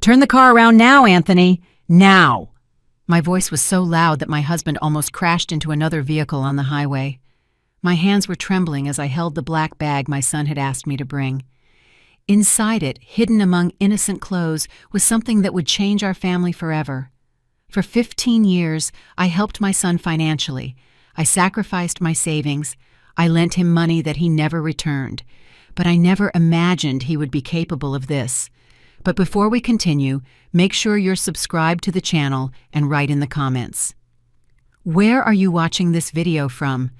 Turn the car around now, Anthony! Now! My voice was so loud that my husband almost crashed into another vehicle on the highway. My hands were trembling as I held the black bag my son had asked me to bring. Inside it, hidden among innocent clothes, was something that would change our family forever. For 15 years, I helped my son financially. I sacrificed my savings. I lent him money that he never returned. But I never imagined he would be capable of this. But before we continue, make sure you're subscribed to the channel and write in the comments. Where are you watching this video from?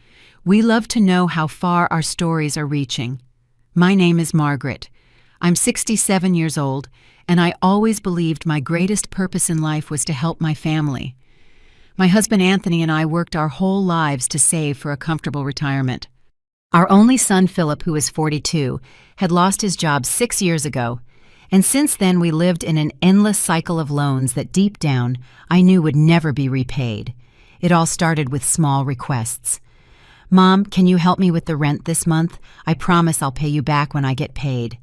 We love to know how far our stories are reaching. My name is Margaret. I'm 67 years old, and I always believed my greatest purpose in life was to help my family. My husband Anthony and I worked our whole lives to save for a comfortable retirement. Our only son, Philip, who is 42, had lost his job 6 years ago, and since then we lived in an endless cycle of loans that deep down I knew would never be repaid. It all started with small requests. "Mom, can you help me with the rent this month? I promise I'll pay you back when I get paid."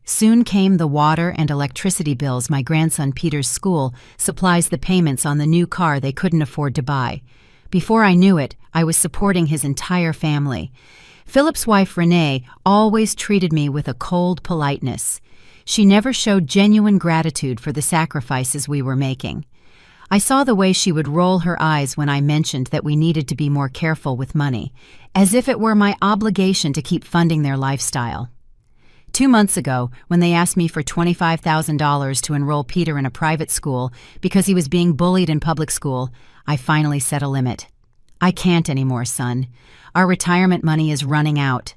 Soon came the water and electricity bills my grandson Peter's school supplies the payments on the new car they couldn't afford to buy. Before I knew it, I was supporting his entire family. Philip's wife Renee always treated me with a cold politeness. She never showed genuine gratitude for the sacrifices we were making. I saw the way she would roll her eyes when I mentioned that we needed to be more careful with money, as if it were my obligation to keep funding their lifestyle. 2 months ago, when they asked me for $25,000 to enroll Peter in a private school because he was being bullied in public school, I finally set a limit. "I can't anymore, son. Our retirement money is running out.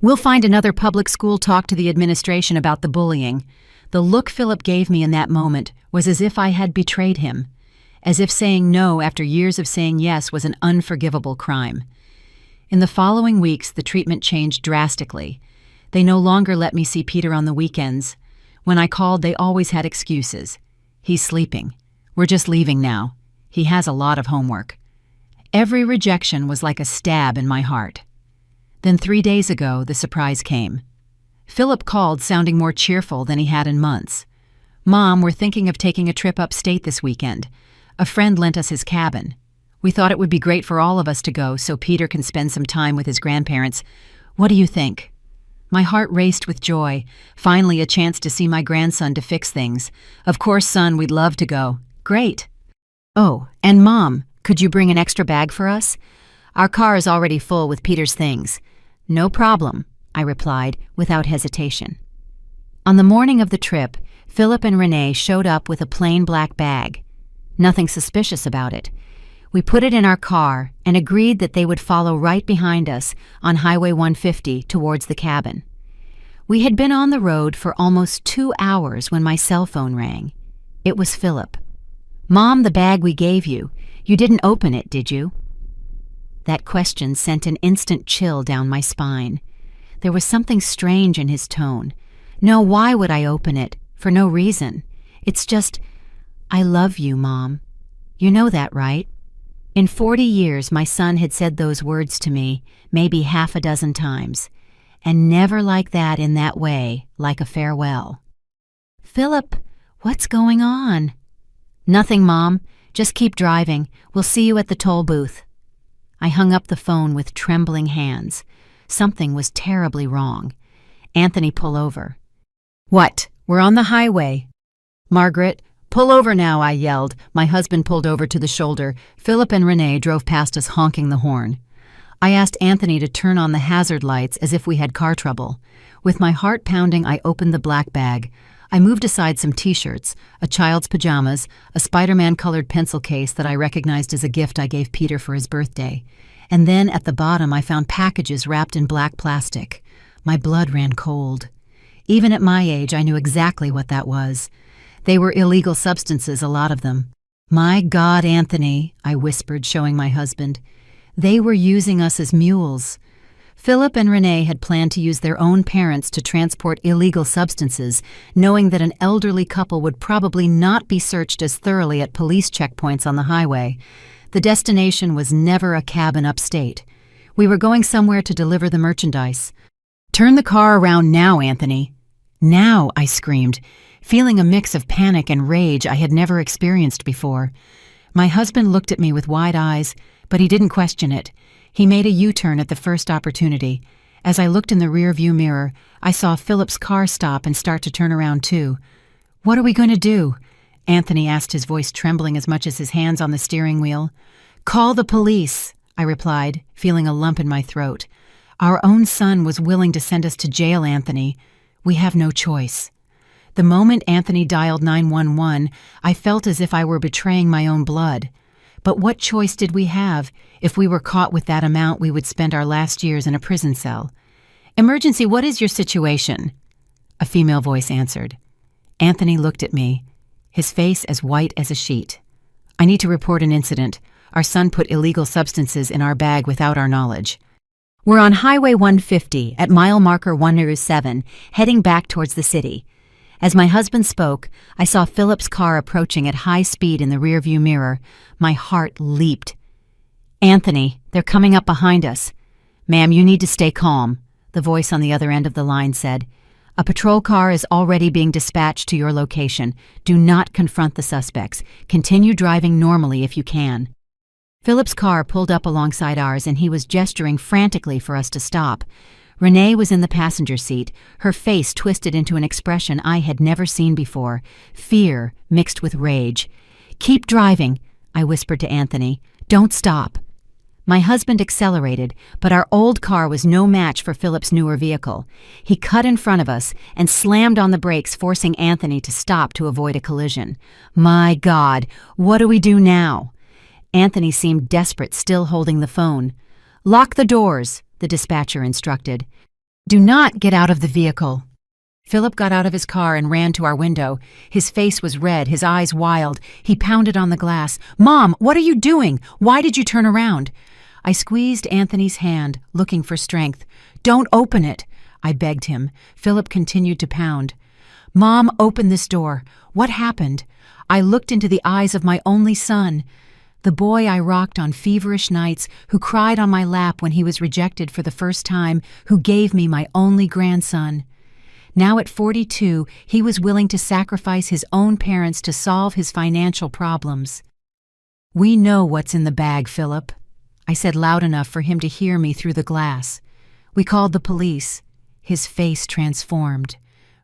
We'll find another public school, talk to the administration about the bullying." The look Philip gave me in that moment was as if I had betrayed him, as if saying no after years of saying yes was an unforgivable crime. In the following weeks, the treatment changed drastically. They no longer let me see Peter on the weekends. When I called, they always had excuses. "He's sleeping. We're just leaving now. He has a lot of homework." Every rejection was like a stab in my heart. Then 3 days ago, the surprise came. Philip called sounding more cheerful than he had in months. "Mom, we're thinking of taking a trip upstate this weekend. A friend lent us his cabin. We thought it would be great for all of us to go so Peter can spend some time with his grandparents. What do you think?" My heart raced with joy. Finally a chance to see my grandson to fix things. "Of course, son, we'd love to go." "Great." "Oh, and Mom, could you bring an extra bag for us? Our car is already full with Peter's things." "No problem," I replied without hesitation. On the morning of the trip, Philip and Renee showed up with a plain black bag. Nothing suspicious about it. We put it in our car and agreed that they would follow right behind us on Highway 150 towards the cabin. We had been on the road for almost 2 hours when my cell phone rang. It was Philip. "Mom, the bag we gave you. You didn't open it, did you?" That question sent an instant chill down my spine. There was something strange in his tone. "No, why would I open it? For no reason. It's just, I love you, Mom. You know that, right?" In 40 years, my son had said those words to me, maybe half a dozen times, and never like that in that way, like a farewell. "Philip, what's going on?" "Nothing, Mom. Just keep driving. We'll see you at the toll booth." I hung up the phone with trembling hands. Something was terribly wrong. "Anthony, pull over." "What? We're on the highway." "Margaret, pull over now," I yelled. My husband pulled over to the shoulder. Philip and Renee drove past us honking the horn. I asked Anthony to turn on the hazard lights as if we had car trouble. With my heart pounding, I opened the black bag. I moved aside some t-shirts, a child's pajamas, a Spider-Man-colored pencil case that I recognized as a gift I gave Peter for his birthday. And then at the bottom I found packages wrapped in black plastic. My blood ran cold. Even at my age, I knew exactly what that was. They were illegal substances, a lot of them. "My God, Anthony," I whispered, showing my husband. They were using us as mules. Philip and Renee had planned to use their own parents to transport illegal substances, knowing that an elderly couple would probably not be searched as thoroughly at police checkpoints on the highway. The destination was never a cabin upstate. We were going somewhere to deliver the merchandise. "Turn the car around now, Anthony." Now, I screamed, feeling a mix of panic and rage I had never experienced before. My husband looked at me with wide eyes, but he didn't question it. He made a U-turn at the first opportunity. As I looked in the rear-view mirror, I saw Philip's car stop and start to turn around too. "What are we going to do?" Anthony asked, his voice trembling as much as his hands on the steering wheel. "Call the police," I replied, feeling a lump in my throat. "Our own son was willing to send us to jail, Anthony. We have no choice." The moment Anthony dialed 911, I felt as if I were betraying my own blood. But what choice did we have? If we were caught with that amount, we would spend our last years in a prison cell. "Emergency, what is your situation?" A female voice answered. Anthony looked at me, his face as white as a sheet. "I need to report an incident. Our son put illegal substances in our bag without our knowledge." We're on Highway 150 at mile marker 107, heading back towards the city. As my husband spoke, I saw Philip's car approaching at high speed in the rearview mirror. My heart leaped. "Anthony, they're coming up behind us." "Ma'am, you need to stay calm," the voice on the other end of the line said. "A patrol car is already being dispatched to your location. Do not confront the suspects. Continue driving normally if you can." Philip's car pulled up alongside ours, and he was gesturing frantically for us to stop. Renee was in the passenger seat, her face twisted into an expression I had never seen before, fear mixed with rage. "Keep driving," I whispered to Anthony. "Don't stop." My husband accelerated, but our old car was no match for Philip's newer vehicle. He cut in front of us and slammed on the brakes, forcing Anthony to stop to avoid a collision. My God, what do we do now? Anthony seemed desperate, still holding the phone. "Lock the doors," the dispatcher instructed. "Do not get out of the vehicle." Philip got out of his car and ran to our window. His face was red, his eyes wild. He pounded on the glass. "Mom, what are you doing? Why did you turn around?" I squeezed Anthony's hand, looking for strength. "Don't open it," I begged him. Philip continued to pound. "Mom, open this door. What happened?" I looked into the eyes of my only son, the boy I rocked on feverish nights, who cried on my lap when he was rejected for the first time, who gave me my only grandson. Now at 42, he was willing to sacrifice his own parents to solve his financial problems. "We know what's in the bag, Philip," I said loud enough for him to hear me through the glass. "We called the police." His face transformed.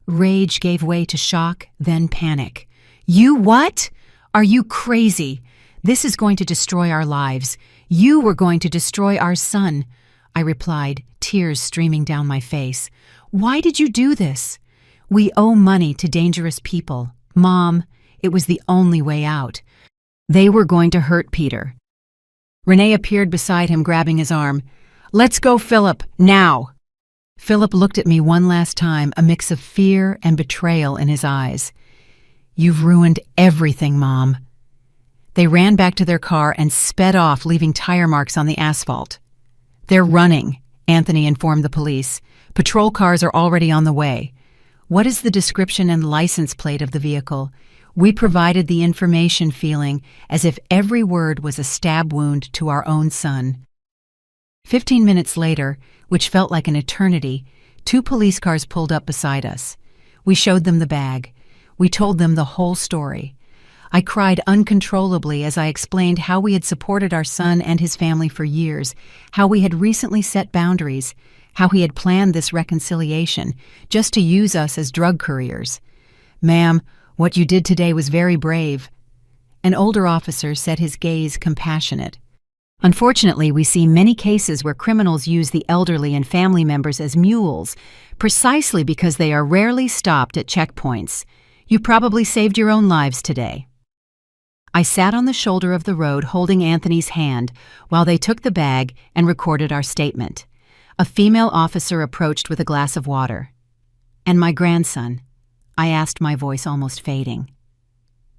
Rage gave way to shock, then panic. "You what? Are you crazy? This is going to destroy our lives. You were going to destroy our son," I replied, tears streaming down my face. "Why did you do this?" "We owe money to dangerous people. Mom, it was the only way out. They were going to hurt Peter." Renee appeared beside him, grabbing his arm. "Let's go, Philip, now." Philip looked at me one last time, a mix of fear and betrayal in his eyes. "You've ruined everything, Mom." They ran back to their car and sped off, leaving tire marks on the asphalt. "They're running," Anthony informed the police. "Patrol cars are already on the way." "What is the description and license plate of the vehicle?" We provided the information, feeling as if every word was a stab wound to our own son. 15 minutes later, which felt like an eternity, 2 police cars pulled up beside us. We showed them the bag. We told them the whole story. I cried uncontrollably as I explained how we had supported our son and his family for years, how we had recently set boundaries, how he had planned this reconciliation just to use us as drug couriers. "Ma'am, what you did today was very brave." An older officer said, his gaze compassionate. "Unfortunately, we see many cases where criminals use the elderly and family members as mules, precisely because they are rarely stopped at checkpoints. You probably saved your own lives today." I sat on the shoulder of the road holding Anthony's hand while they took the bag and recorded our statement. A female officer approached with a glass of water. "And my grandson?" I asked, my voice almost fading.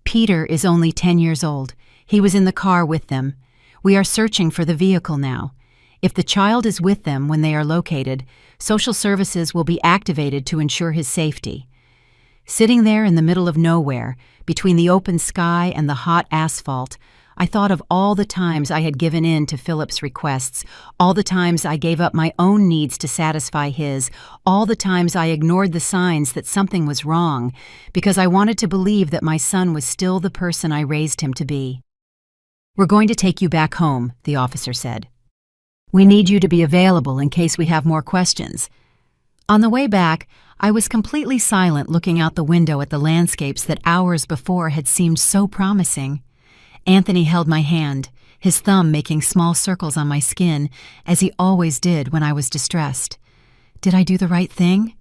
"Peter is only 10 years old. He was in the car with them. We are searching for the vehicle now. If the child is with them when they are located, social services will be activated to ensure his safety." Sitting there in the middle of nowhere, between the open sky and the hot asphalt, I thought of all the times I had given in to Philip's requests, all the times I gave up my own needs to satisfy his, all the times I ignored the signs that something was wrong, because I wanted to believe that my son was still the person I raised him to be. "We're going to take you back home," the officer said. "We need you to be available in case we have more questions." On the way back, I was completely silent, looking out the window at the landscapes that hours before had seemed so promising. Anthony held my hand, his thumb making small circles on my skin, as he always did when I was distressed. Did I do the right thing?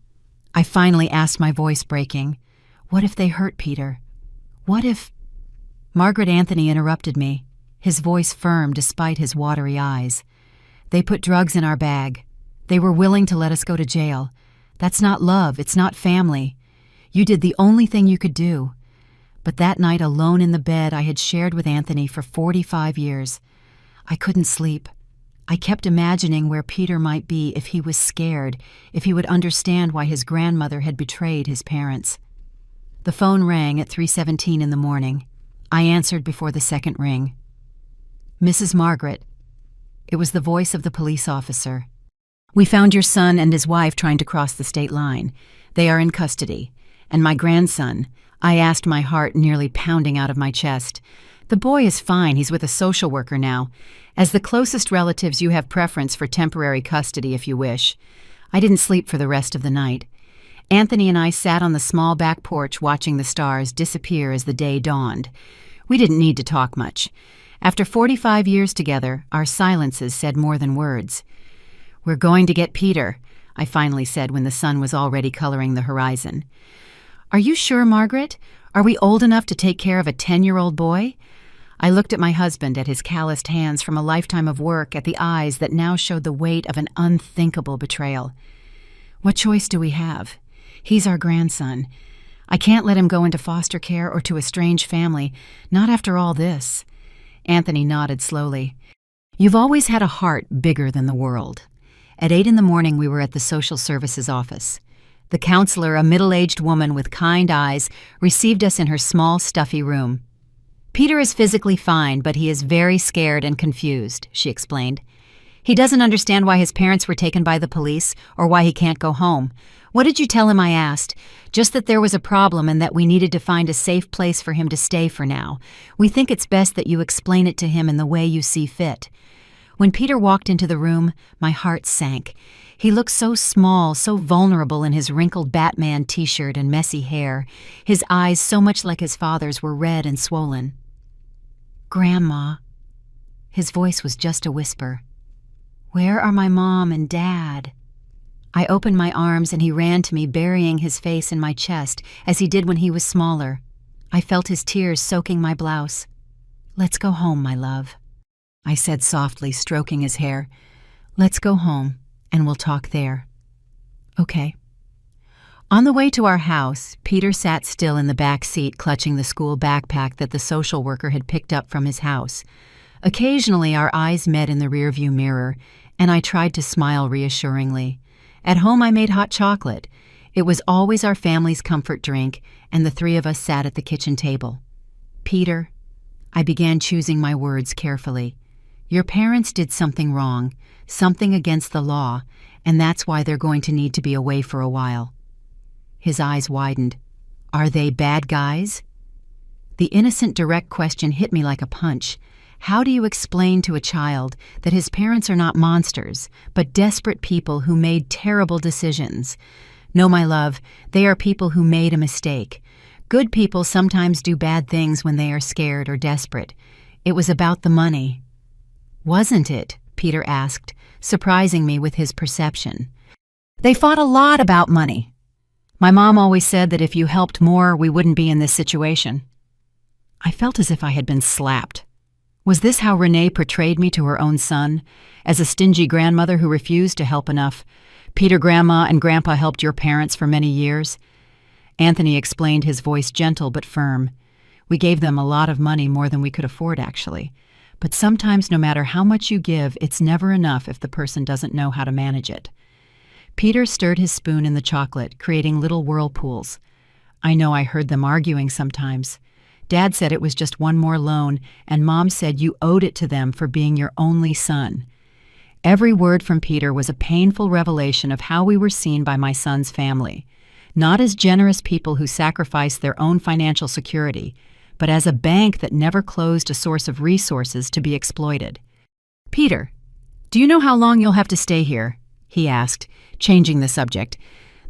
I finally asked, my voice breaking. What if they hurt Peter? What if... Margaret Anthony interrupted me, his voice firm despite his watery eyes. "They put drugs in our bag. They were willing to let us go to jail. That's not love, it's not family. You did the only thing you could do." But that night, alone in the bed I had shared with Anthony for 45 years, I couldn't sleep. I kept imagining where Peter might be if he was scared, if he would understand why his grandmother had betrayed his parents. The phone rang at 3:17 in the morning. I answered before the second ring. "Mrs. Margaret." It was the voice of the police officer. "We found your son and his wife trying to cross the state line. They are in custody. And my grandson," I asked, my heart nearly pounding out of my chest. "The boy is fine. He's with a social worker now. As the closest relatives, you have preference for temporary custody if you wish." I didn't sleep for the rest of the night. Anthony and I sat on the small back porch watching the stars disappear as the day dawned. We didn't need to talk much. After 45 years together, our silences said more than words. "We're going to get Peter," I finally said when the sun was already coloring the horizon. "Are you sure, Margaret? Are we old enough to take care of a 10-year-old boy?" I looked at my husband, at his calloused hands from a lifetime of work, at the eyes that now showed the weight of an unthinkable betrayal. "What choice do we have? He's our grandson. I can't let him go into foster care or to a strange family, not after all this." Anthony nodded slowly. "You've always had a heart bigger than the world." At 8 in the morning, we were at the social services office. The counselor, a middle-aged woman with kind eyes, received us in her small, stuffy room. "Peter is physically fine, but he is very scared and confused," she explained. "He doesn't understand why his parents were taken by the police or why he can't go home." "What did you tell him?" I asked. "Just that there was a problem and that we needed to find a safe place for him to stay for now. We think it's best that you explain it to him in the way you see fit." When Peter walked into the room, my heart sank. He looked so small, so vulnerable in his wrinkled Batman t-shirt and messy hair. His eyes, so much like his father's, were red and swollen. "Grandma." His voice was just a whisper. "Where are my mom and dad?" I opened my arms and he ran to me, burying his face in my chest, as he did when he was smaller. I felt his tears soaking my blouse. "Let's go home, my love," I said softly, stroking his hair. "Let's go home, and we'll talk there." "Okay." On the way to our house, Peter sat still in the back seat, clutching the school backpack that the social worker had picked up from his house. Occasionally, our eyes met in the rearview mirror, and I tried to smile reassuringly. At home, I made hot chocolate. It was always our family's comfort drink, and the three of us sat at the kitchen table. "Peter," I began, choosing my words carefully, "your parents did something wrong, something against the law, and that's why they're going to need to be away for a while." His eyes widened. "Are they bad guys?" The innocent, direct question hit me like a punch. How do you explain to a child that his parents are not monsters, but desperate people who made terrible decisions? No, my love, they are people who made a mistake. Good people sometimes do bad things when they are scared or desperate. It was about the money. "Wasn't it?" Peter asked, surprising me with his perception. "They fought a lot about money. My mom always said that if you helped more, we wouldn't be in this situation." I felt as if I had been slapped. Was this how Renee portrayed me to her own son, as a stingy grandmother who refused to help enough? "Peter, Grandma and Grandpa helped your parents for many years." Anthony explained, his voice gentle but firm. "We gave them a lot of money, more than we could afford, actually. But sometimes, no matter how much you give, it's never enough if the person doesn't know how to manage it." Peter stirred his spoon in the chocolate, creating little whirlpools. I know I heard them arguing sometimes. Dad said it was just one more loan, and Mom said you owed it to them for being your only son. Every word from Peter was a painful revelation of how we were seen by my son's family. Not as generous people who sacrificed their own financial security, but as a bank that never closed a source of resources to be exploited. "Peter, do you know how long you'll have to stay here?" he asked, changing the subject.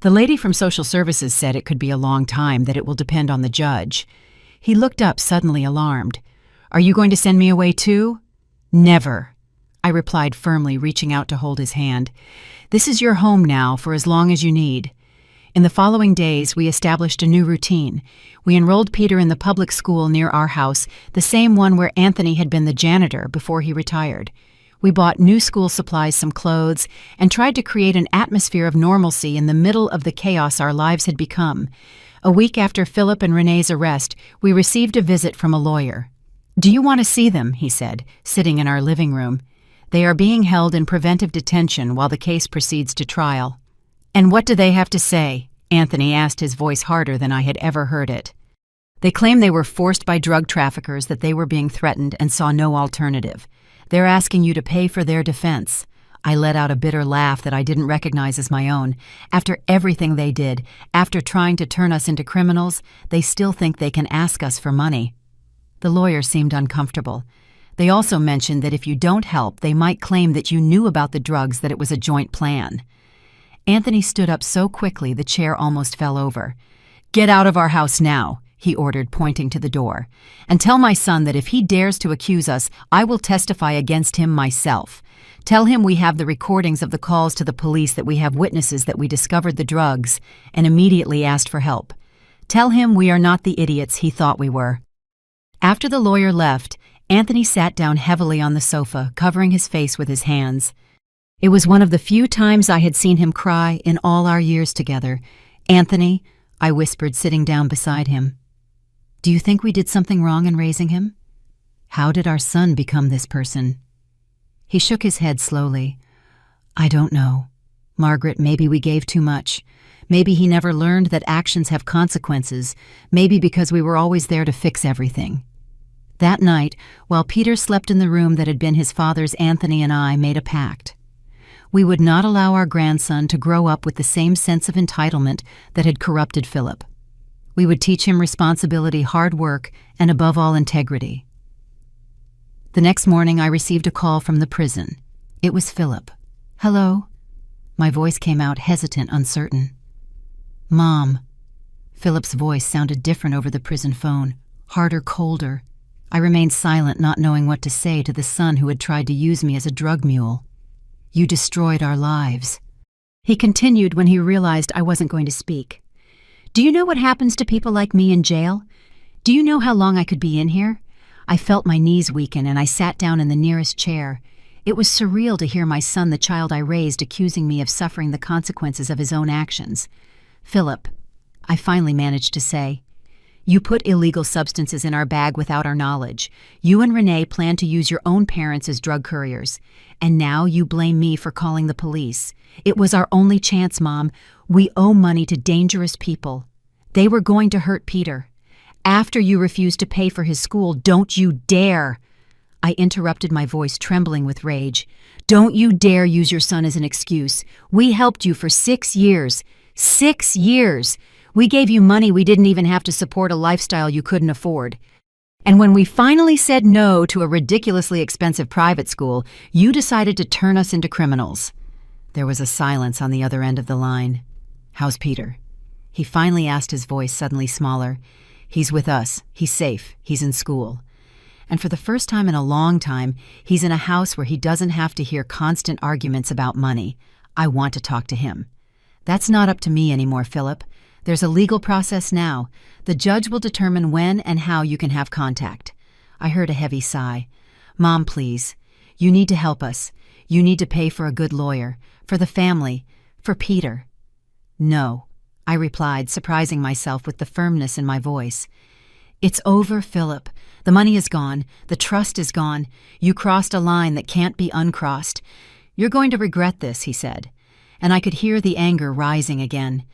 "The lady from social services said it could be a long time, that it will depend on the judge." He looked up, suddenly alarmed. "Are you going to send me away too?" "Never," I replied firmly, reaching out to hold his hand. "This is your home now for as long as you need." In the following days, we established a new routine. We enrolled Peter in the public school near our house, the same one where Anthony had been the janitor before he retired. We bought new school supplies, some clothes, and tried to create an atmosphere of normalcy in the middle of the chaos our lives had become. A week after Philip and Renee's arrest, we received a visit from a lawyer. "Do you want to see them?" he said, sitting in our living room. "They are being held in preventive detention while the case proceeds to trial." "And what do they have to say?" Anthony asked, his voice harder than I had ever heard it. "They claim they were forced by drug traffickers, that they were being threatened and saw no alternative. They're asking you to pay for their defense." I let out a bitter laugh that I didn't recognize as my own. After everything they did, after trying to turn us into criminals, they still think they can ask us for money. The lawyer seemed uncomfortable. "They also mentioned that if you don't help, they might claim that you knew about the drugs, that it was a joint plan." Anthony stood up so quickly the chair almost fell over. "Get out of our house now," he ordered, pointing to the door. "And tell my son that if he dares to accuse us, I will testify against him myself. Tell him we have the recordings of the calls to the police, that we have witnesses that we discovered the drugs and immediately asked for help. Tell him we are not the idiots he thought we were." After the lawyer left, Anthony sat down heavily on the sofa, covering his face with his hands. It was one of the few times I had seen him cry in all our years together. "Anthony," I whispered, sitting down beside him, "do you think we did something wrong in raising him? How did our son become this person?" He shook his head slowly. "I don't know. Margaret, maybe we gave too much. Maybe he never learned that actions have consequences. Maybe because we were always there to fix everything." That night, while Peter slept in the room that had been his father's, Anthony and I made a pact. We would not allow our grandson to grow up with the same sense of entitlement that had corrupted Philip. We would teach him responsibility, hard work, and above all, integrity. The next morning, I received a call from the prison. It was Philip. "Hello?" My voice came out hesitant, uncertain. "Mom." Philip's voice sounded different over the prison phone, harder, colder. I remained silent, not knowing what to say to the son who had tried to use me as a drug mule. "You destroyed our lives." He continued when he realized I wasn't going to speak. "Do you know what happens to people like me in jail? Do you know how long I could be in here?" I felt my knees weaken, and I sat down in the nearest chair. It was surreal to hear my son, the child I raised, accusing me of suffering the consequences of his own actions. "Philip," I finally managed to say, "you put illegal substances in our bag without our knowledge. You and Renee planned to use your own parents as drug couriers. And now you blame me for calling the police. It was our only chance, Mom. We owe money to dangerous people. They were going to hurt Peter. After you refused to pay for his school, don't you dare!" I interrupted, my voice trembling with rage. "Don't you dare use your son as an excuse. We helped you for 6 years. 6 years! We gave you money we didn't even have to support a lifestyle you couldn't afford. And when we finally said no to a ridiculously expensive private school, you decided to turn us into criminals." There was a silence on the other end of the line. "How's Peter?" He finally asked, his voice suddenly smaller. "He's with us. He's safe. He's in school. And for the first time in a long time, he's in a house where he doesn't have to hear constant arguments about money. I want to talk to him. That's not up to me anymore, Philip. There's a legal process now. The judge will determine when and how you can have contact." I heard a heavy sigh. "Mom, please. You need to help us. You need to pay for a good lawyer. For the family. For Peter." "No," I replied, surprising myself with the firmness in my voice. "It's over, Philip. The money is gone. The trust is gone. You crossed a line that can't be uncrossed. You're going to regret this," he said. And I could hear the anger rising again.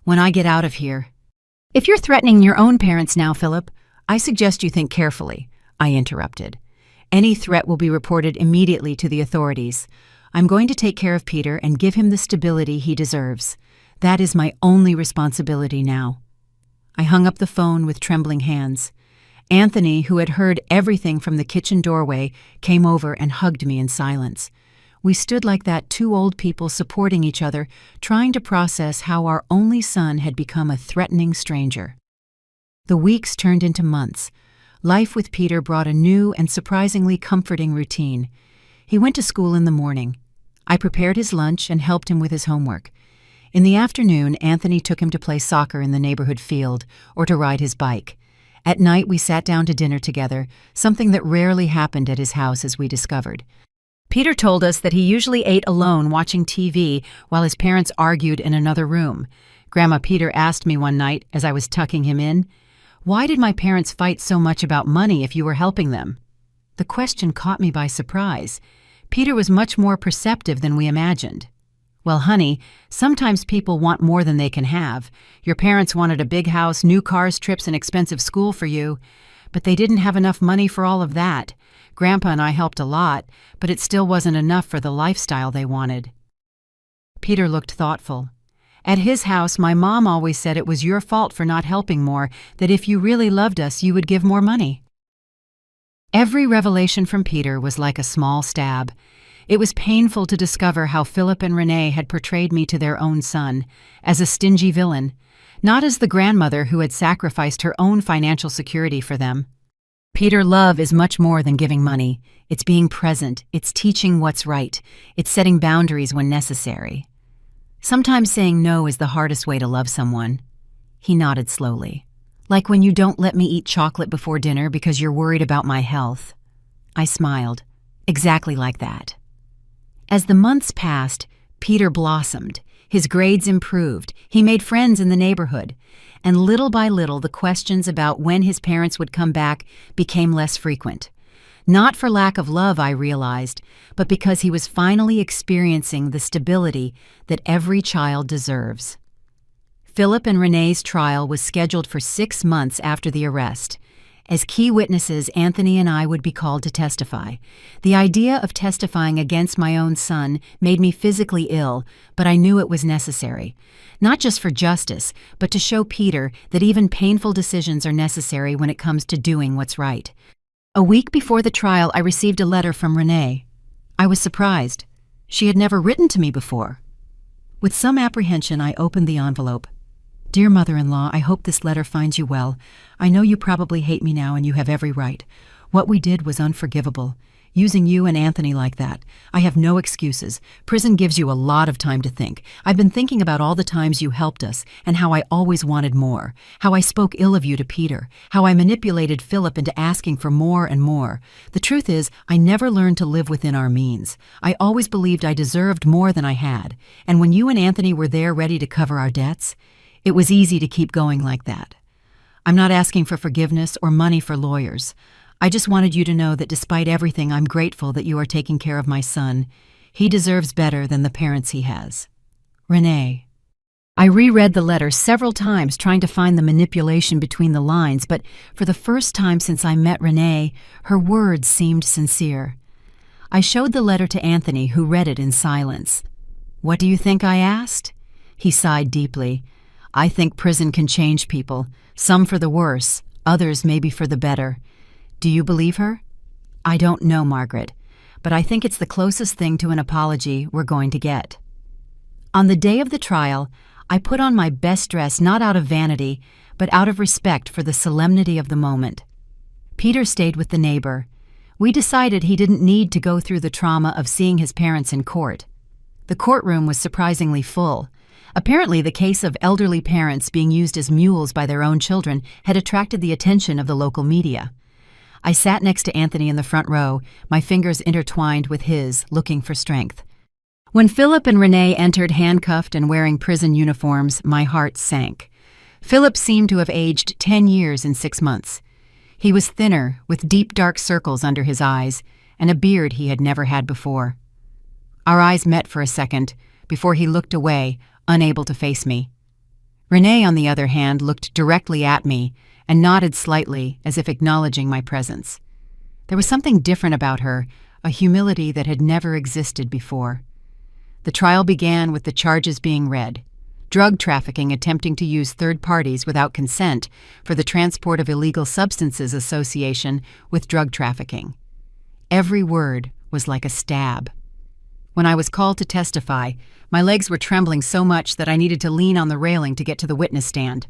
"When I get out of here—" "If you're threatening your own parents now, Philip, I suggest you think carefully, I interrupted. Any threat will be reported immediately to the authorities. I'm going to take care of Peter and give him the stability he deserves. That is my only responsibility now. I hung up the phone with trembling hands. Anthony, who had heard everything from the kitchen doorway, came over and hugged me in silence. We stood like that, two old people supporting each other, trying to process how our only son had become a threatening stranger. The weeks turned into months. Life with Peter brought a new and surprisingly comforting routine. He went to school in the morning. I prepared his lunch and helped him with his homework. In the afternoon, Anthony took him to play soccer in the neighborhood field or to ride his bike. At night, we sat down to dinner together, something that rarely happened at his house, as we discovered. Peter told us that he usually ate alone watching TV while his parents argued in another room. Grandma Peter asked me one night as I was tucking him in, "Why did my parents fight so much about money if you were helping them?" The question caught me by surprise. Peter was much more perceptive than we imagined. "Well, honey, sometimes people want more than they can have. Your parents wanted a big house, new cars, trips, and expensive school for you. But they didn't have enough money for all of that. Grandpa and I helped a lot, but it still wasn't enough for the lifestyle they wanted." Peter looked thoughtful. "At his house, my mom always said it was your fault for not helping more, that if you really loved us, you would give more money." Every revelation from Peter was like a small stab. It was painful to discover how Philip and Renee had portrayed me to their own son, as a stingy villain, not as the grandmother who had sacrificed her own financial security for them. Peter, love is much more than giving money. It's being present, it's teaching what's right, it's setting boundaries when necessary. Sometimes saying no is the hardest way to love someone. He nodded slowly. "Like when you don't let me eat chocolate before dinner because you're worried about my health." I smiled. Exactly like that. As the months passed, Peter blossomed. His grades improved. He made friends in the neighborhood. And little by little, the questions about when his parents would come back became less frequent. Not for lack of love, I realized, but because he was finally experiencing the stability that every child deserves. Philip and Renee's trial was scheduled for 6 months after the arrest. As key witnesses, Anthony and I would be called to testify. The idea of testifying against my own son made me physically ill, but I knew it was necessary. Not just for justice, but to show Peter that even painful decisions are necessary when it comes to doing what's right. A week before the trial, I received a letter from Renee. I was surprised. She had never written to me before. With some apprehension, I opened the envelope. "Dear mother-in-law, I hope this letter finds you well. I know you probably hate me now, and you have every right. What we did was unforgivable. Using you and Anthony like that. I have no excuses. Prison gives you a lot of time to think. I've been thinking about all the times you helped us, and how I always wanted more. How I spoke ill of you to Peter. How I manipulated Philip into asking for more and more. The truth is, I never learned to live within our means. I always believed I deserved more than I had. And when you and Anthony were there ready to cover our debts, it was easy to keep going like that. I'm not asking for forgiveness or money for lawyers. I just wanted you to know that despite everything, I'm grateful that you are taking care of my son. He deserves better than the parents he has. Renee." I reread the letter several times, trying to find the manipulation between the lines, but for the first time since I met Renee, her words seemed sincere. I showed the letter to Anthony, who read it in silence. "What do you think?" I asked. He sighed deeply. "I think prison can change people, some for the worse, others maybe for the better. Do you believe her?" "I don't know, Margaret, but I think it's the closest thing to an apology we're going to get." On the day of the trial, I put on my best dress not out of vanity, but out of respect for the solemnity of the moment. Peter stayed with the neighbor. We decided he didn't need to go through the trauma of seeing his parents in court. The courtroom was surprisingly full. Apparently, the case of elderly parents being used as mules by their own children had attracted the attention of the local media. I sat next to Anthony in the front row, my fingers intertwined with his, looking for strength. When Philip and Renee entered handcuffed and wearing prison uniforms, my heart sank. Philip seemed to have aged 10 years in 6 months. He was thinner, with deep dark circles under his eyes, and a beard he had never had before. Our eyes met for a second, before he looked away, unable to face me. Renee, on the other hand, looked directly at me, and nodded slightly as if acknowledging my presence. There was something different about her, a humility that had never existed before. The trial began with the charges being read. Drug trafficking attempting to use third parties without consent for the transport of illegal substances association with drug trafficking. Every word was like a stab. When I was called to testify, my legs were trembling so much that I needed to lean on the railing to get to the witness stand.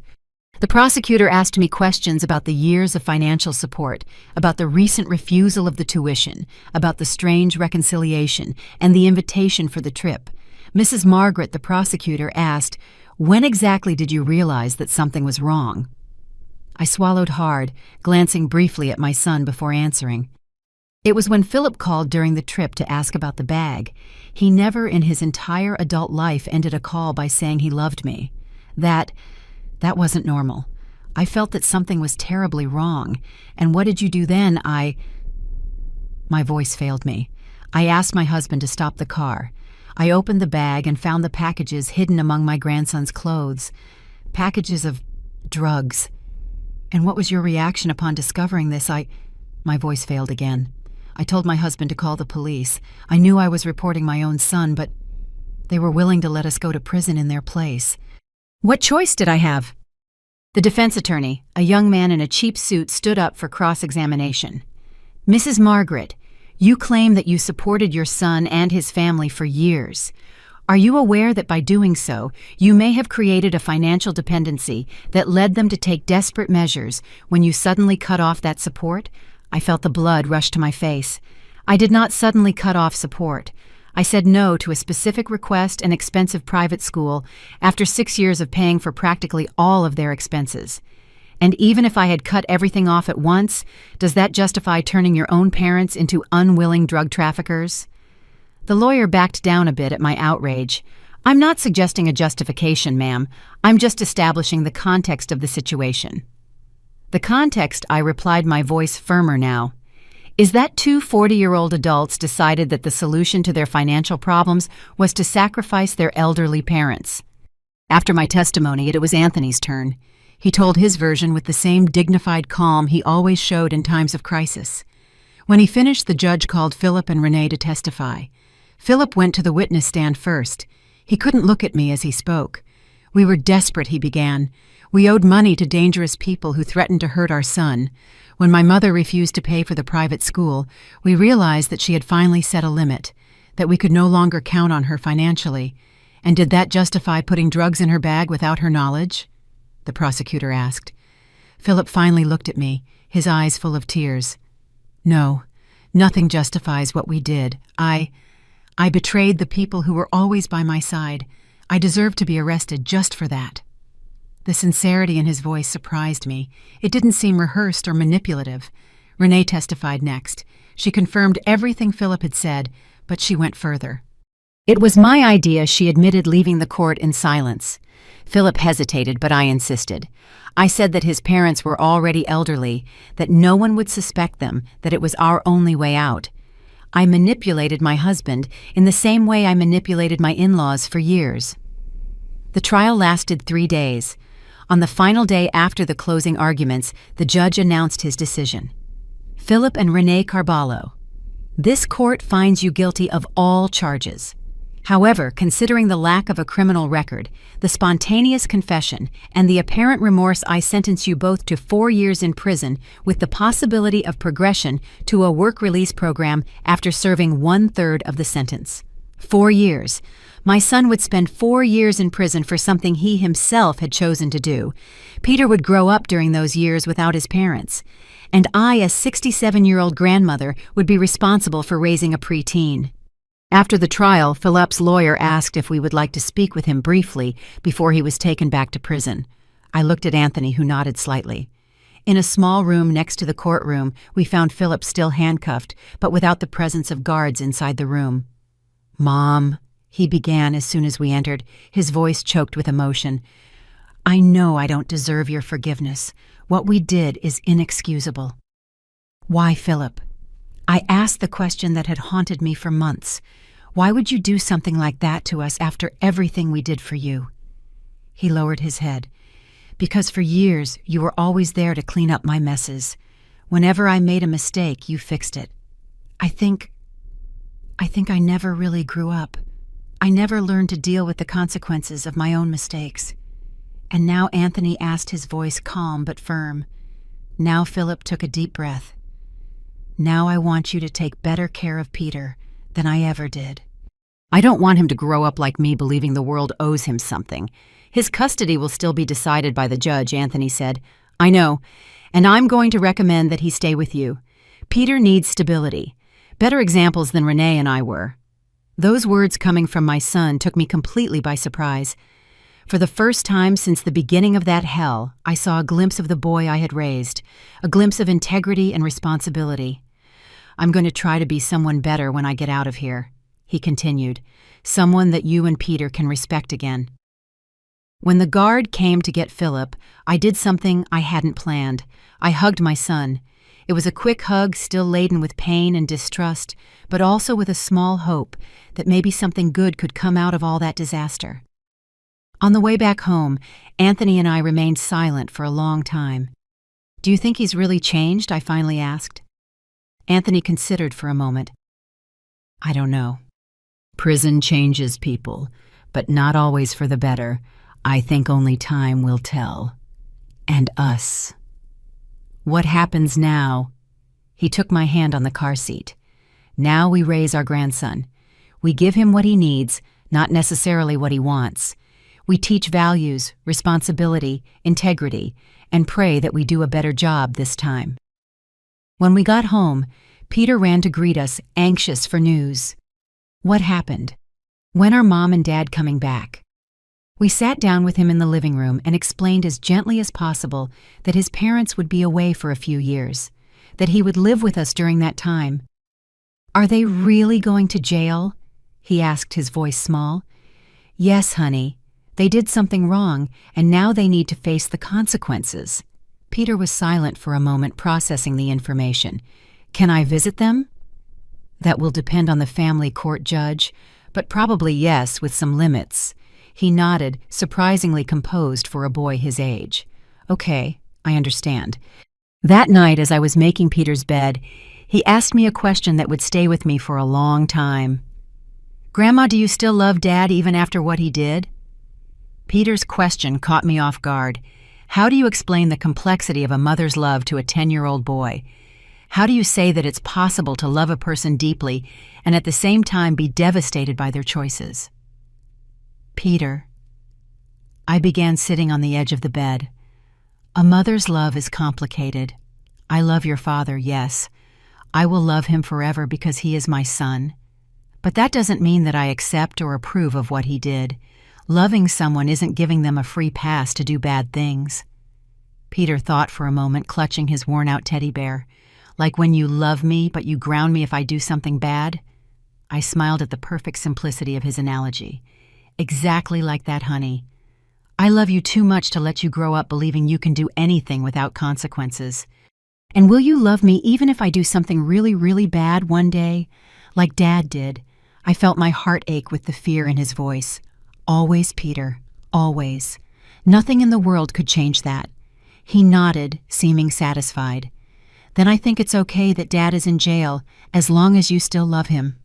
The prosecutor asked me questions about the years of financial support, about the recent refusal of the tuition, about the strange reconciliation, and the invitation for the trip. Mrs. Margaret, the prosecutor, asked, "When exactly did you realize that something was wrong?" I swallowed hard, glancing briefly at my son before answering. It was when Philip called during the trip to ask about the bag. He never in his entire adult life ended a call by saying he loved me. That wasn't normal. I felt that something was terribly wrong. And what did you do then? My voice failed me. I asked my husband to stop the car. I opened the bag and found the packages hidden among my grandson's clothes. Packages of drugs. And what was your reaction upon discovering this? My voice failed again. I told my husband to call the police. I knew I was reporting my own son, but they were willing to let us go to prison in their place. What choice did I have? The defense attorney, a young man in a cheap suit, stood up for cross-examination. Mrs. Margaret, you claim that you supported your son and his family for years. Are you aware that by doing so, you may have created a financial dependency that led them to take desperate measures when you suddenly cut off that support? I felt the blood rush to my face. I did not suddenly cut off support. I said no to a specific request and expensive private school after 6 years of paying for practically all of their expenses. And even if I had cut everything off at once, does that justify turning your own parents into unwilling drug traffickers? The lawyer backed down a bit at my outrage. I'm not suggesting a justification, ma'am. I'm just establishing the context of the situation. The context, I replied, my voice firmer now, is that two 40-year-old adults decided that the solution to their financial problems was to sacrifice their elderly parents. After my testimony, it was Anthony's turn. He told his version with the same dignified calm he always showed in times of crisis. When he finished, the judge called Philip and Renee to testify. Philip went to the witness stand first. He couldn't look at me as he spoke. We were desperate, he began. We owed money to dangerous people who threatened to hurt our son. When my mother refused to pay for the private school, we realized that she had finally set a limit, that we could no longer count on her financially. And did that justify putting drugs in her bag without her knowledge? The prosecutor asked. Philip finally looked at me, his eyes full of tears. No, nothing justifies what we did. I betrayed the people who were always by my side. I deserve to be arrested just for that. The sincerity in his voice surprised me. It didn't seem rehearsed or manipulative. Renee testified next. She confirmed everything Philip had said, but she went further. It was my idea, she admitted, leaving the court in silence. Philip hesitated, but I insisted. I said that his parents were already elderly, that no one would suspect them, that it was our only way out. I manipulated my husband in the same way I manipulated my in-laws for years. The trial lasted 3 days. On the final day after the closing arguments, the judge announced his decision. Philip and Renee Carballo, this court finds you guilty of all charges. However, considering the lack of a criminal record, the spontaneous confession, and the apparent remorse, I sentence you both to 4 years in prison with the possibility of progression to a work release program after serving 1/3 of the sentence. 4 years. My son would spend 4 years in prison for something he himself had chosen to do. Peter would grow up during those years without his parents. And I, a 67-year-old grandmother, would be responsible for raising a preteen. After the trial, Philip's lawyer asked if we would like to speak with him briefly before he was taken back to prison. I looked at Anthony, who nodded slightly. In a small room next to the courtroom, we found Philip still handcuffed, but without the presence of guards inside the room. "Mom," he began as soon as we entered, his voice choked with emotion. "I know I don't deserve your forgiveness. What we did is inexcusable." "Why, Philip?" I asked the question that had haunted me for months. Why would you do something like that to us after everything we did for you? He lowered his head. Because for years, you were always there to clean up my messes. Whenever I made a mistake, you fixed it. I think I never really grew up. I never learned to deal with the consequences of my own mistakes. And now Anthony asked, his voice calm but firm. Now Philip took a deep breath. Now I want you to take better care of Peter than I ever did. I don't want him to grow up like me, believing the world owes him something. His custody will still be decided by the judge, Anthony said. I know, and I'm going to recommend that he stay with you. Peter needs stability. Better examples than Renee and I were. Those words coming from my son took me completely by surprise. For the first time since the beginning of that hell, I saw a glimpse of the boy I had raised, a glimpse of integrity and responsibility. I'm going to try to be someone better when I get out of here, he continued, someone that you and Peter can respect again. When the guard came to get Philip, I did something I hadn't planned. I hugged my son. It was a quick hug, still laden with pain and distrust, but also with a small hope that maybe something good could come out of all that disaster. On the way back home, Anthony and I remained silent for a long time. Do you think he's really changed? I finally asked. Anthony considered for a moment. I don't know. Prison changes people, but not always for the better. I think only time will tell. And us. What happens now? He took my hand on the car seat. Now we raise our grandson. We give him what he needs, not necessarily what he wants. We teach values, responsibility, integrity, and pray that we do a better job this time. When we got home, Peter ran to greet us, anxious for news. What happened? When are Mom and Dad coming back? We sat down with him in the living room and explained as gently as possible that his parents would be away for a few years, that he would live with us during that time. Are they really going to jail? He asked, his voice small. Yes, honey. They did something wrong, and now they need to face the consequences. Peter was silent for a moment, processing the information. Can I visit them? That will depend on the family court judge, but probably yes, with some limits. He nodded, surprisingly composed for a boy his age. Okay, I understand. That night, as I was making Peter's bed, he asked me a question that would stay with me for a long time. Grandma, do you still love Dad even after what he did? Peter's question caught me off guard. How do you explain the complexity of a mother's love to a 10-year-old boy? How do you say that it's possible to love a person deeply and at the same time be devastated by their choices? Peter. I began sitting on the edge of the bed. A mother's love is complicated. I love your father, yes. I will love him forever because he is my son. But that doesn't mean that I accept or approve of what he did. Loving someone isn't giving them a free pass to do bad things. Peter thought for a moment, clutching his worn-out teddy bear. Like when you love me, but you ground me if I do something bad? I smiled at the perfect simplicity of his analogy. Exactly like that, honey. I love you too much to let you grow up believing you can do anything without consequences. And will you love me even if I do something really, really bad one day? Like Dad did. I felt my heart ache with the fear in his voice. Always, Peter. Always. Nothing in the world could change that. He nodded, seeming satisfied. Then I think it's okay that Dad is in jail, as long as you still love him.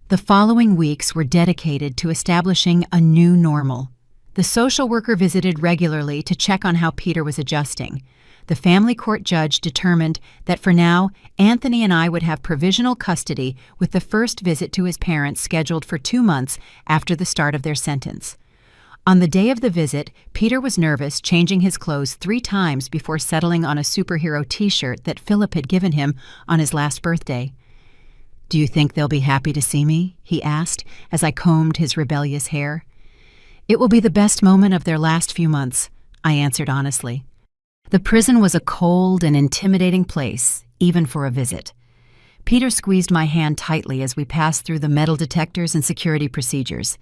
The following weeks were dedicated to establishing a new normal. The social worker visited regularly to check on how Peter was adjusting. The family court judge determined that for now, Anthony and I would have provisional custody, with the first visit to his parents scheduled for 2 months after the start of their sentence. On the day of the visit, Peter was nervous, changing his clothes 3 times before settling on a superhero t-shirt that Philip had given him on his last birthday. Do you think they'll be happy to see me? He asked as I combed his rebellious hair. It will be the best moment of their last few months, I answered honestly. The prison was a cold and intimidating place, even for a visit. Peter squeezed my hand tightly as we passed through the metal detectors and security procedures.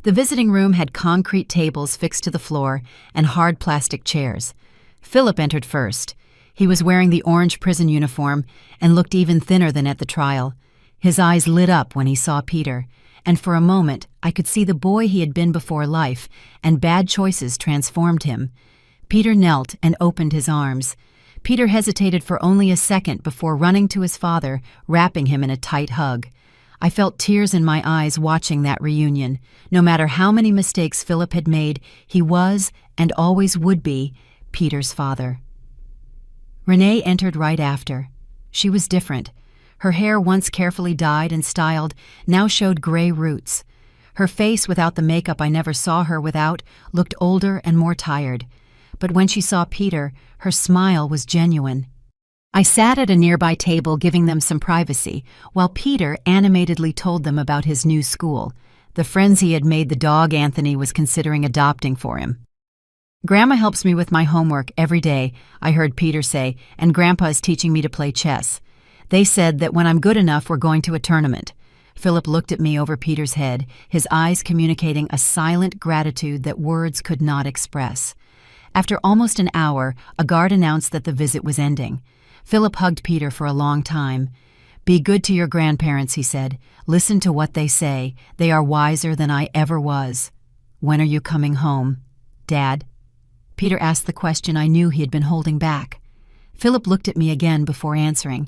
The visiting room had concrete tables fixed to the floor and hard plastic chairs. Philip entered first. He was wearing the orange prison uniform and looked even thinner than at the trial. His eyes lit up when he saw Peter, and for a moment I could see the boy he had been before life, and bad choices transformed him. Peter knelt and opened his arms. Peter hesitated for only a second before running to his father, wrapping him in a tight hug. I felt tears in my eyes watching that reunion. No matter how many mistakes Philip had made, he was, and always would be, Peter's father. Renee entered right after. She was different. Her hair, once carefully dyed and styled, now showed gray roots. Her face, without the makeup I never saw her without, looked older and more tired. But when she saw Peter, her smile was genuine. I sat at a nearby table giving them some privacy, while Peter animatedly told them about his new school, the friends he had made the dog Anthony was considering adopting for him. "Grandma helps me with my homework every day," I heard Peter say, "and Grandpa is teaching me to play chess. They said that when I'm good enough, we're going to a tournament." Philip looked at me over Peter's head, his eyes communicating a silent gratitude that words could not express. After almost an hour, a guard announced that the visit was ending. Philip hugged Peter for a long time. "Be good to your grandparents," he said. "Listen to what they say. They are wiser than I ever was. When are you coming home, Dad?" Peter asked the question I knew he had been holding back. Philip looked at me again before answering.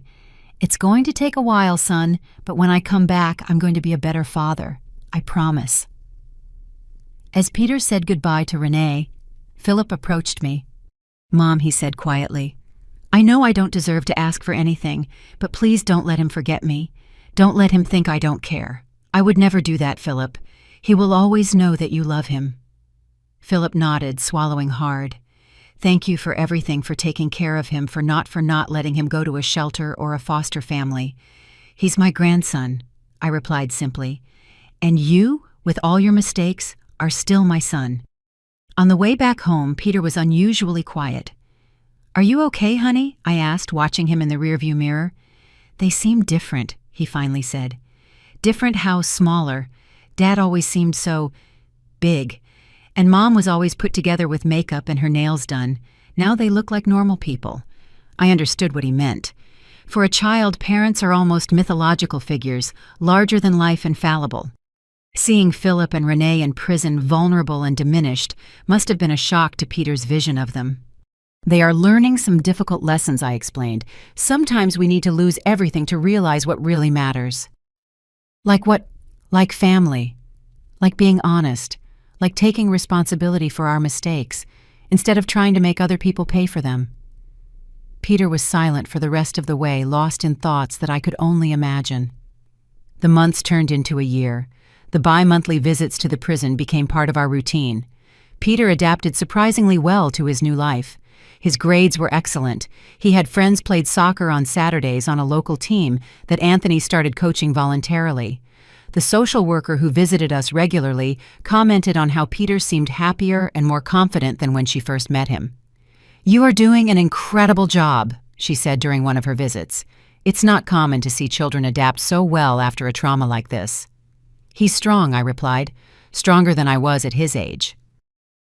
"It's going to take a while, son, but when I come back, I'm going to be a better father. I promise." As Peter said goodbye to Renee, Philip approached me. "Mom," he said quietly, "I know I don't deserve to ask for anything, but please don't let him forget me. Don't let him think I don't care. I would never do that, Philip. He will always know that you love him." Philip nodded, swallowing hard. "Thank you for everything, for taking care of him, for not letting him go to a shelter or a foster family. He's my grandson," I replied simply. "And you, with all your mistakes, are still my son." On the way back home, Peter was unusually quiet. "Are you okay, honey?" I asked, watching him in the rearview mirror. "They seem different," he finally said. "Different how smaller. Dad always seemed so big. And Mom was always put together with makeup and her nails done. Now they look like normal people." I understood what he meant. For a child, parents are almost mythological figures, larger than life and fallible. Seeing Philip and Renee in prison, vulnerable and diminished, must have been a shock to Peter's vision of them. "They are learning some difficult lessons," I explained. "Sometimes we need to lose everything to realize what really matters." "Like what?" "Like family. Like being honest. Like taking responsibility for our mistakes, instead of trying to make other people pay for them." Peter was silent for the rest of the way, lost in thoughts that I could only imagine. The months turned into a year. The bi-monthly visits to the prison became part of our routine. Peter adapted surprisingly well to his new life. His grades were excellent. He had friends played soccer on Saturdays on a local team that Anthony started coaching voluntarily. The social worker who visited us regularly commented on how Peter seemed happier and more confident than when she first met him. "You are doing an incredible job," she said during one of her visits. "It's not common to see children adapt so well after a trauma like this." "He's strong," I replied, "stronger than I was at his age."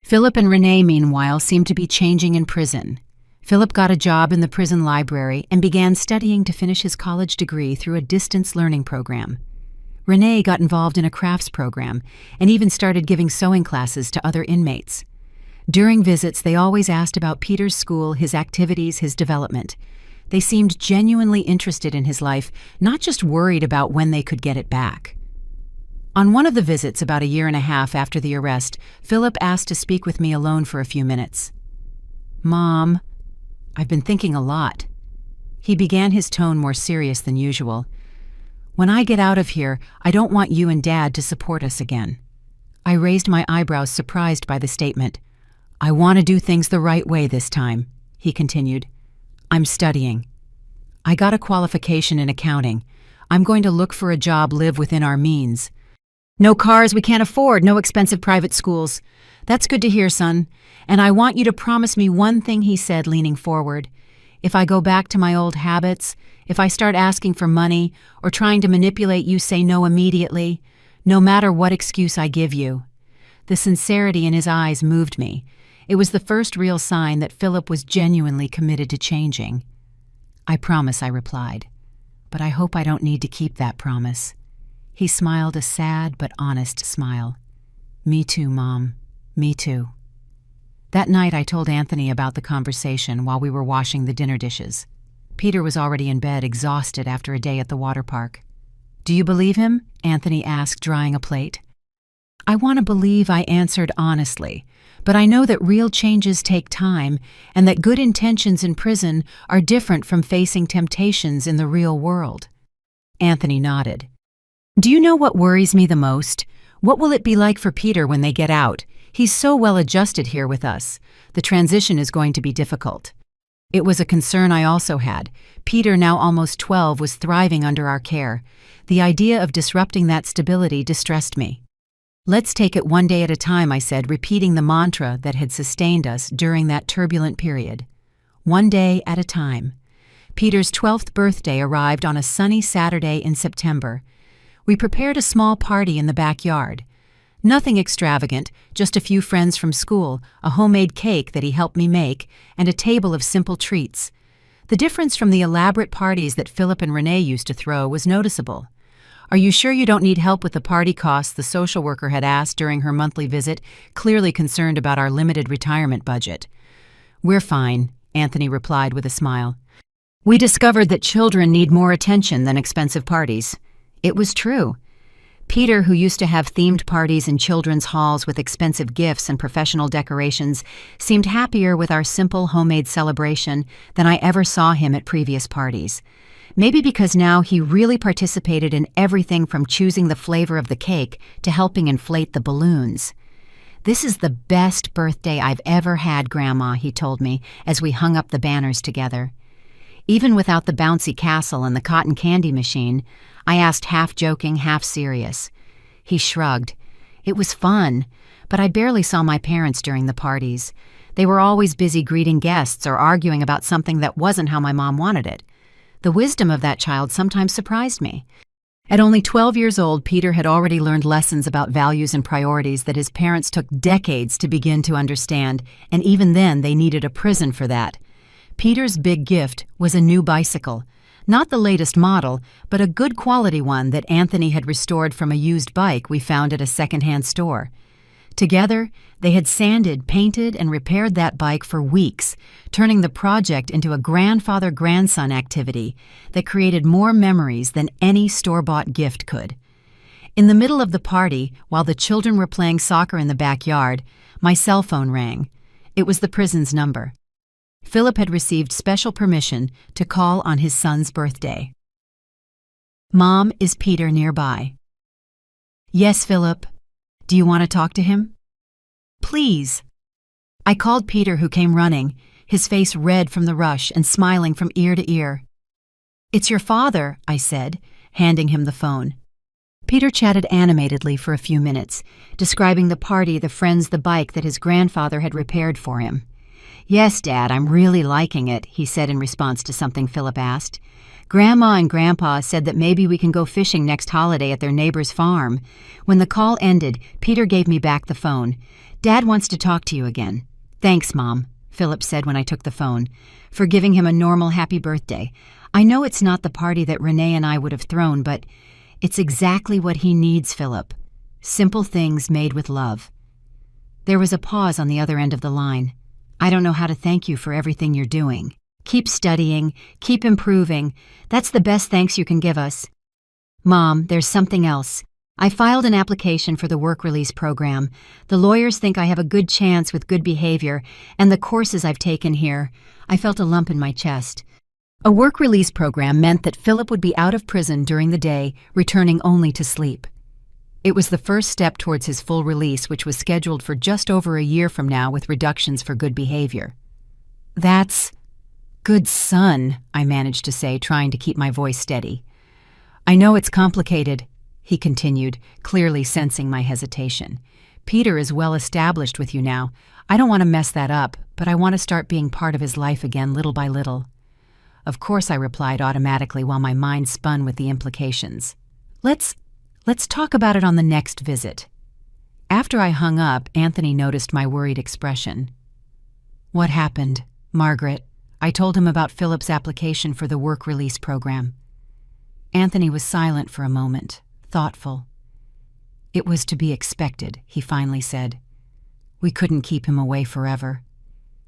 Philip and Renee, meanwhile, seemed to be changing in prison. Philip got a job in the prison library and began studying to finish his college degree through a distance learning program. Renee got involved in a crafts program and even started giving sewing classes to other inmates. During visits, they always asked about Peter's school, his activities, his development. They seemed genuinely interested in his life, not just worried about when they could get it back. On one of the visits about a year and a half after the arrest, Philip asked to speak with me alone for a few minutes. "Mom, I've been thinking a lot." He began, his tone more serious than usual. "When I get out of here, I don't want you and Dad to support us again." I raised my eyebrows, surprised by the statement. "I want to do things the right way this time," he continued. "I'm studying. I got a qualification in accounting. I'm going to look for a job, live within our means. No cars we can't afford, no expensive private schools. That's good to hear, son. And I want you to promise me one thing," he said, leaning forward. "If I go back to my old habits, if I start asking for money or trying to manipulate you, say no immediately, no matter what excuse I give you." The sincerity in his eyes moved me. It was the first real sign that Philip was genuinely committed to changing. "I promise," I replied. "But I hope I don't need to keep that promise." He smiled a sad but honest smile. "Me too, Mom. Me too." That night I told Anthony about the conversation while we were washing the dinner dishes. Peter was already in bed, exhausted after a day at the water park. "Do you believe him?" Anthony asked, drying a plate. "I want to believe," I answered honestly, "but I know that real changes take time and that good intentions in prison are different from facing temptations in the real world." Anthony nodded. "Do you know what worries me the most? What will it be like for Peter when they get out? He's so well adjusted here with us. The transition is going to be difficult." It was a concern I also had. Peter, now almost 12, was thriving under our care. The idea of disrupting that stability distressed me. "Let's take it one day at a time," I said, repeating the mantra that had sustained us during that turbulent period. One day at a time. Peter's 12th birthday arrived on a sunny Saturday in September. We prepared a small party in the backyard. Nothing extravagant, just a few friends from school, a homemade cake that he helped me make, and a table of simple treats. The difference from the elaborate parties that Philip and Renee used to throw was noticeable. "Are you sure you don't need help with the party costs?" the social worker had asked during her monthly visit, clearly concerned about our limited retirement budget. "We're fine," Anthony replied with a smile. "We discovered that children need more attention than expensive parties." It was true. Peter, who used to have themed parties in children's halls with expensive gifts and professional decorations, seemed happier with our simple homemade celebration than I ever saw him at previous parties. Maybe because now he really participated in everything from choosing the flavor of the cake to helping inflate the balloons. "This is the best birthday I've ever had, Grandma," he told me as we hung up the banners together. Even without the bouncy castle and the cotton candy machine, I asked, half joking, half serious. He shrugged. "It was fun, but I barely saw my parents during the parties. They were always busy greeting guests or arguing about something that wasn't how my mom wanted it. The wisdom of that child sometimes surprised me." At only 12 years old, Peter had already learned lessons about values and priorities that his parents took decades to begin to understand, and even then they needed a prison for that. Peter's big gift was a new bicycle. Not the latest model, but a good quality one that Anthony had restored from a used bike we found at a secondhand store. Together, they had sanded, painted, and repaired that bike for weeks, turning the project into a grandfather-grandson activity that created more memories than any store-bought gift could. In the middle of the party, while the children were playing soccer in the backyard, my cell phone rang. It was the prison's number. Philip had received special permission to call on his son's birthday. "Mom, is Peter nearby?" "Yes, Philip. Do you want to talk to him?" "Please." I called Peter, who came running, his face red from the rush and smiling from ear to ear. "It's your father," I said, handing him the phone. Peter chatted animatedly for a few minutes, describing the party, the friends, the bike that his grandfather had repaired for him. "Yes, Dad, I'm really liking it," he said in response to something Philip asked. "Grandma and Grandpa said that maybe we can go fishing next holiday at their neighbor's farm." When the call ended, Peter gave me back the phone. "Dad wants to talk to you again." "Thanks, Mom," Philip said when I took the phone, for giving him a normal happy birthday. "I know it's not the party that Renee and I would have thrown, but it's exactly what he needs, Philip. Simple things made with love." There was a pause on the other end of the line. "I don't know how to thank you for everything you're doing. Keep studying, keep improving. That's the best thanks you can give us." "Mom, there's something else. I filed an application for the work release program. The lawyers think I have a good chance with good behavior, and the courses I've taken here." I felt a lump in my chest. A work release program meant that Philip would be out of prison during the day, returning only to sleep. It was the first step towards his full release, which was scheduled for just over a year from now with reductions for good behavior. "That's good son," I managed to say, trying to keep my voice steady. "I know it's complicated," he continued, clearly sensing my hesitation. "Peter is well established with you now. I don't want to mess that up, but I want to start being part of his life again little by little." "Of course," I replied automatically while my mind spun with the implications. Let's talk about it on the next visit." After I hung up, Anthony noticed my worried expression. "What happened, Margaret?" I told him about Philip's application for the work release program. Anthony was silent for a moment, thoughtful. "It was to be expected," he finally said. We couldn't keep him away forever.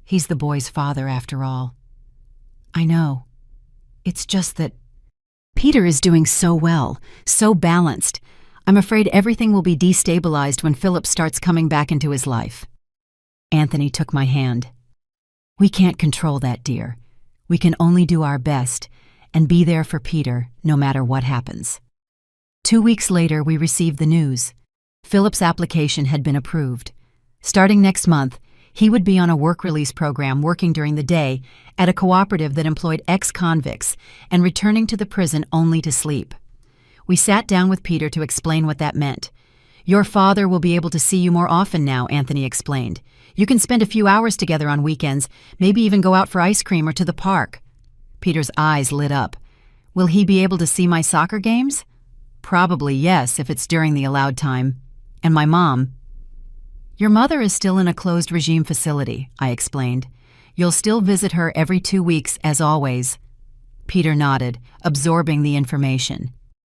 He's the boy's father, after all. I know. It's just that Peter is doing so well, so balanced. I'm afraid everything will be destabilized when Philip starts coming back into his life. Anthony took my hand. We can't control that, dear. We can only do our best and be there for Peter no matter what happens. 2 weeks later, we received the news. Philip's application had been approved. Starting next month, he would be on a work release program working during the day at a cooperative that employed ex-convicts and returning to the prison only to sleep. We sat down with Peter to explain what that meant. Your father will be able to see you more often now, Anthony explained. You can spend a few hours together on weekends, maybe even go out for ice cream or to the park. Peter's eyes lit up. Will he be able to see my soccer games? Probably yes, if it's during the allowed time. And my mom? Your mother is still in a closed regime facility, I explained. You'll still visit her every 2 weeks, as always. Peter nodded, absorbing the information.